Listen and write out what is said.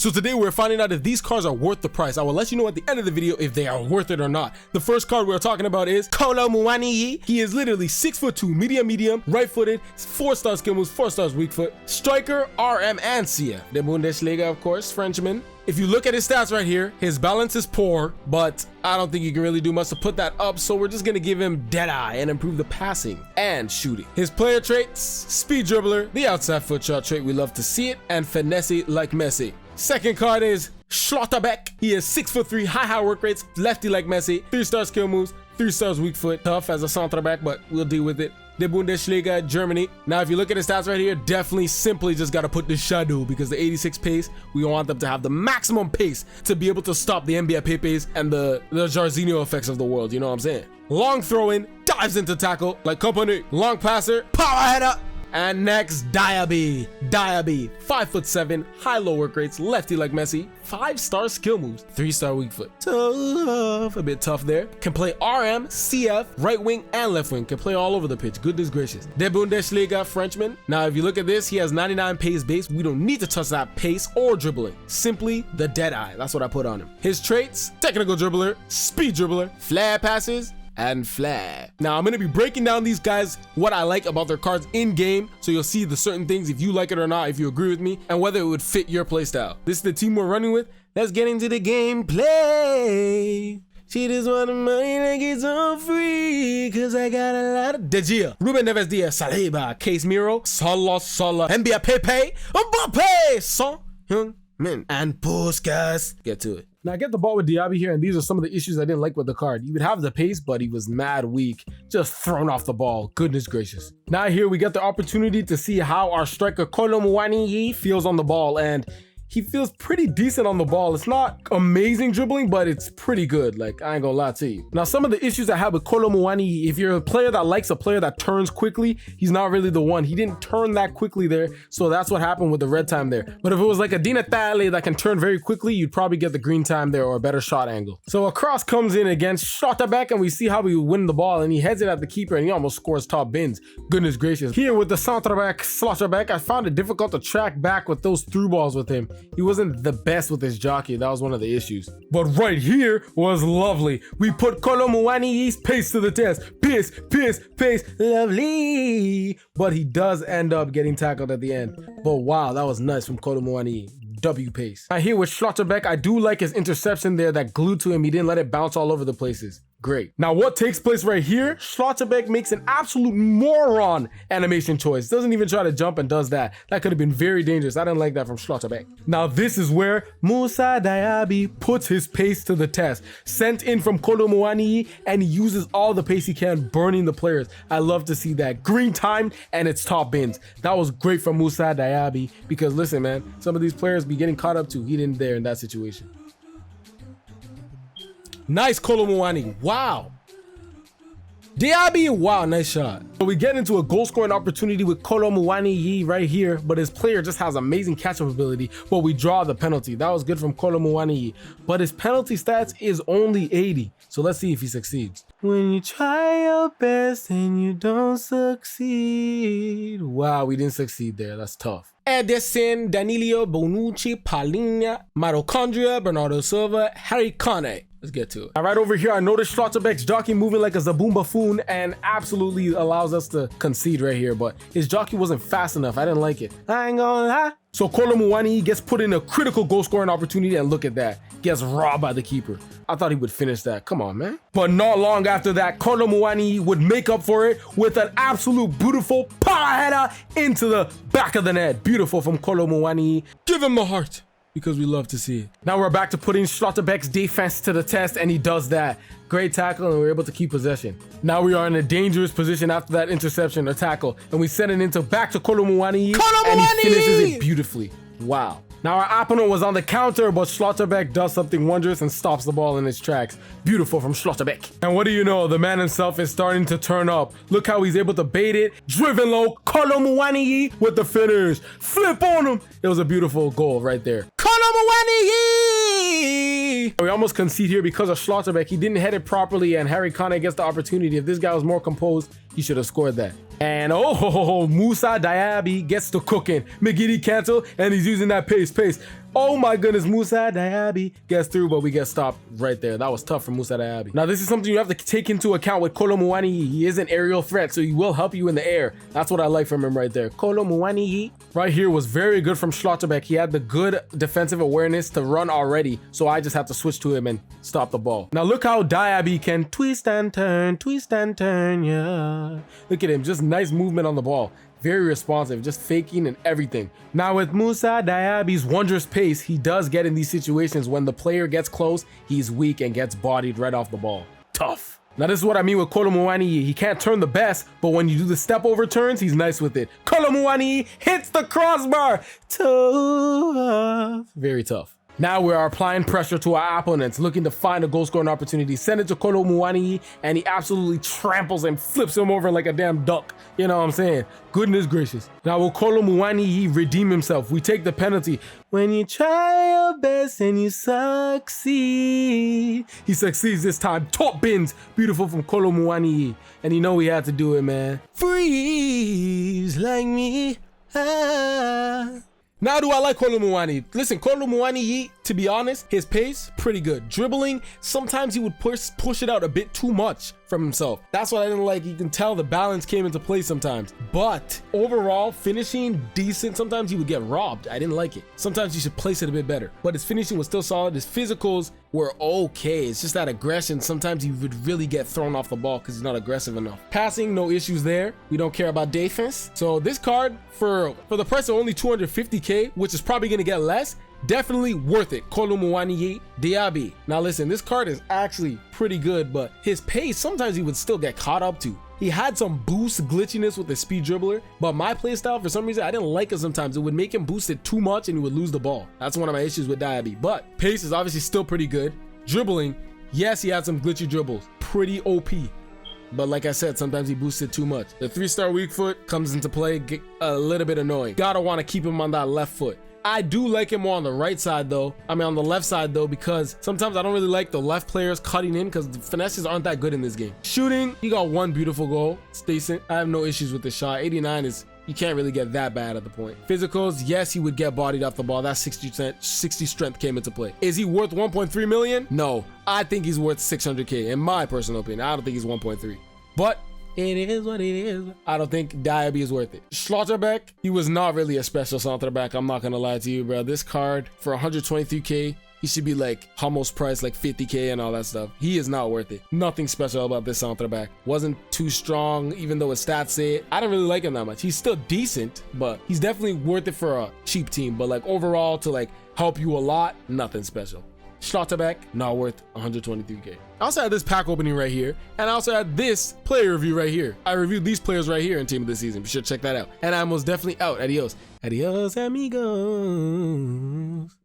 So today we're finding out if these cards are worth the price. I will let you know at the end of the video if they are worth it or not. The first card we're talking about is Kolo Muani. He is literally 6'2", medium, right-footed, 4-star skill moves, 4 stars weak foot, striker, RM, and CF. The Bundesliga, of course, Frenchman. If you look at his stats right here, his balance is poor, but I don't think you can really do much to put that up, so we're just gonna give him Deadeye and improve the passing and shooting. His player traits, speed dribbler, the outside foot shot trait, we love to see it, and finesse like Messi. Second card is Schlotterbeck. He is 6'3", high work rates, lefty like Messi, 3-star skill moves, 3 stars weak foot, tough as a centre back, but we'll deal with it. The Bundesliga, Germany. Now, if you look at his stats right here, definitely simply just got to put the shadow because the 86 pace, we want them to have the maximum pace to be able to stop the NBA Pepes and the Jarzinho effects of the world, you know what I'm saying? Long throw-in, dives into tackle like company, long passer, power header. And next, Diaby, 5'7", high-low work rates, lefty like Messi, 5-star skill moves, 3-star weak foot. Tough, a bit tough there. Can play RM, CF, right wing, and left wing. Can play all over the pitch. Goodness gracious. The Bundesliga, Frenchman. Now, if you look at this, he has 99 pace base. We don't need to touch that pace or dribbling. Simply the Deadeye. That's what I put on him. His traits: technical dribbler, speed dribbler, flare passes, and flair. Now I'm gonna be breaking down these guys, what I like about their cards in game, so you'll see the certain things, if you like it or not, if you agree with me, and whether it would fit your playstyle. This is the team we're running with. Let's get into the gameplay. She just want the money like it's all free, cause I got a lot of Diaby, Ruben Neves Diaz, Saliba, Casemiro, Salah, NBA Pepe, Mbappe, Son Heung-min, and Puskas. Get to it. Now I get the ball with Diaby here, and these are some of the issues I didn't like with the card. He would have the pace, but he was mad weak, just thrown off the ball. Goodness gracious. Now here we get the opportunity to see how our striker Kolo Muani feels on the ball, and he feels pretty decent on the ball. It's not amazing dribbling, but it's pretty good. Like, I ain't gonna lie to you. Now, some of the issues I have with Kolo Muani, if you're a player that likes a player that turns quickly, he's not really the one. He didn't turn that quickly there, so that's what happened with the red time there. But if it was like a Di Natale that can turn very quickly, you'd probably get the green time there or a better shot angle. So a cross comes in against Schlotterbeck, and we see how we win the ball, and he heads it at the keeper, and he almost scores top bins. Goodness gracious. Here with the centre back, Schlotterbeck, I found it difficult to track back with those through balls with him. He wasn't the best with his jockey. That was one of the issues. But right here was lovely. We put Kolo Muani's pace to the test. Pace, lovely. But he does end up getting tackled at the end. But wow, that was nice from Kolo Muani. W pace. Right here with Schlotterbeck, I do like his interception there that glued to him. He didn't let it bounce all over the places. Great. Now what takes place right here, Schlotterbeck makes an absolute moron animation choice. Doesn't even try to jump and does that. That could have been very dangerous. I didn't like that from Schlotterbeck. Now this is where Moussa Diaby puts his pace to the test. Sent in from Kolo Muani, and he uses all the pace he can, burning the players. I love to see that. Green time, and it's top bins. That was great from Moussa Diaby, because listen, man, some of these players be getting caught up to. He didn't there in that situation. Nice Kolo Muani. Wow. Diaby, wow, nice shot. So we get into a goal scoring opportunity with Kolo Muani right here, but his player just has amazing catch up ability, but we draw the penalty. That was good from Kolo Muani, but his penalty stats is only 80. So let's see if he succeeds. When you try your best and you don't succeed. Wow, we didn't succeed there. That's tough. Edison, Danilo, Bonucci, Palhinha, Mitochondria, Bernardo Silva, Harry Kane. Let's get to it. All right, over here, I noticed Schlotterbeck's jockey moving like a Zaboom buffoon and absolutely allows us to concede right here, but his jockey wasn't fast enough. I didn't like it. I ain't gonna lie. So Kolo Muani gets put in a critical goal scoring opportunity, and look at that. Gets robbed by the keeper. I thought he would finish that. Come on, man. But not long after that, Kolo Muani would make up for it with an absolute beautiful power header into the back of the net. Beautiful from Kolo Muani. Give him the heart, because we love to see it. Now we're back to putting Schlotterbeck's defense to the test, and he does that. Great tackle, and we're able to keep possession. Now we are in a dangerous position after that interception or tackle, and we send it into back to Kolo Muani, and he finishes it beautifully. Wow. Now our opponent was on the counter, but Schlotterbeck does something wondrous and stops the ball in its tracks. Beautiful from Schlotterbeck. And what do you know? The man himself is starting to turn up. Look how he's able to bait it. Driven low, Kolo Muani with the finish. Flip on him. It was a beautiful goal right there. Kolo Muani! We almost concede here because of Schlotterbeck. He didn't head it properly, and Harry Kane gets the opportunity. If this guy was more composed, he should have scored that. And oh, Moussa Diaby gets to cooking. McGiddy cancel, and he's using that pace. Oh my goodness, Musa Diaby gets through, but we get stopped right there. That was tough for Musa Diaby. Now, this is something you have to take into account with Kolo Muani. He is an aerial threat, so he will help you in the air. That's what I like from him right there. Kolo Muani right here was very good from Schlotterbeck. He had the good defensive awareness to run already, so I just have to switch to him and stop the ball. Now, look how Diaby can twist and turn, yeah. Look at him, just nice movement on the ball. Very responsive, just faking and everything. Now with Musa Diaby's wondrous pace, he does get in these situations when the player gets close, he's weak and gets bodied right off the ball. Tough. Now this is what I mean with Kolo Muani. He can't turn the best, but when you do the step over turns, he's nice with it. Kolo Muani hits the crossbar. Tough. Very tough. Now we are applying pressure to our opponents, looking to find a goal scoring opportunity. Send it to Kolo Muani, and he absolutely tramples and flips him over like a damn duck. You know what I'm saying? Goodness gracious. Now will Kolo Muani redeem himself? We take the penalty. When you try your best and you succeed. He succeeds this time. Top bins. Beautiful from Kolo Muani. And you know we had to do it, man. Freeze like me. Ah. Now do I like Kolo Muani? Listen, Kolo Muani, to be honest, his pace, pretty good. Dribbling, sometimes he would push it out a bit too much from himself. That's what I didn't like. You can tell the balance came into play sometimes. But overall, finishing decent. Sometimes he would get robbed. I didn't like it. Sometimes you should place it a bit better. But his finishing was still solid. His physicals were okay. It's just that aggression. Sometimes he would really get thrown off the ball because he's not aggressive enough. Passing, no issues there. We don't care about defense. So this card, for the price of only 250k, which is probably going to get less, definitely worth it. Kolo Muani Diaby. Now listen, this card is actually pretty good, but his pace, sometimes he would still get caught up to. He had some boost glitchiness with the speed dribbler, but my playstyle, for some reason, I didn't like it sometimes. It would make him boost it too much and he would lose the ball. That's one of my issues with Diaby. But pace is obviously still pretty good. Dribbling, yes, he had some glitchy dribbles. Pretty OP. But like I said, sometimes he boosted too much. The 3-star weak foot comes into play, get a little bit annoying. Gotta want to keep him on that left foot. I do like him more on the right side though. I mean on the left side though, because sometimes I don't really like the left players cutting in because the finesses aren't that good in this game. Shooting, he got one beautiful goal. It's decent. I have no issues with the shot. 89 is, you can't really get that bad at the point. Physicals, yes, he would get bodied off the ball. That 60 strength came into play. Is he worth 1.3 million? No, I think he's worth 600k in my personal opinion. I don't think he's 1.3, but it is what it is. I don't think Diaby is worth it. Schlotterbeck, he was not really a special center back. I'm not gonna lie to you, bro. This card for 123k, he should be like Hummels price, like 50k and all that stuff. He is not worth it. Nothing special about this center back. Wasn't too strong, even though his stats say it. I don't really like him that much. He's still decent, but he's definitely worth it for a cheap team. But like overall, to like help you a lot, nothing special. Schlotterbeck, not worth 123k. I also had this pack opening right here, and I also had this player review right here. I reviewed these players right here in Team of the Season. Be sure to check that out. And I'm most definitely out. Adios. Adios, amigo.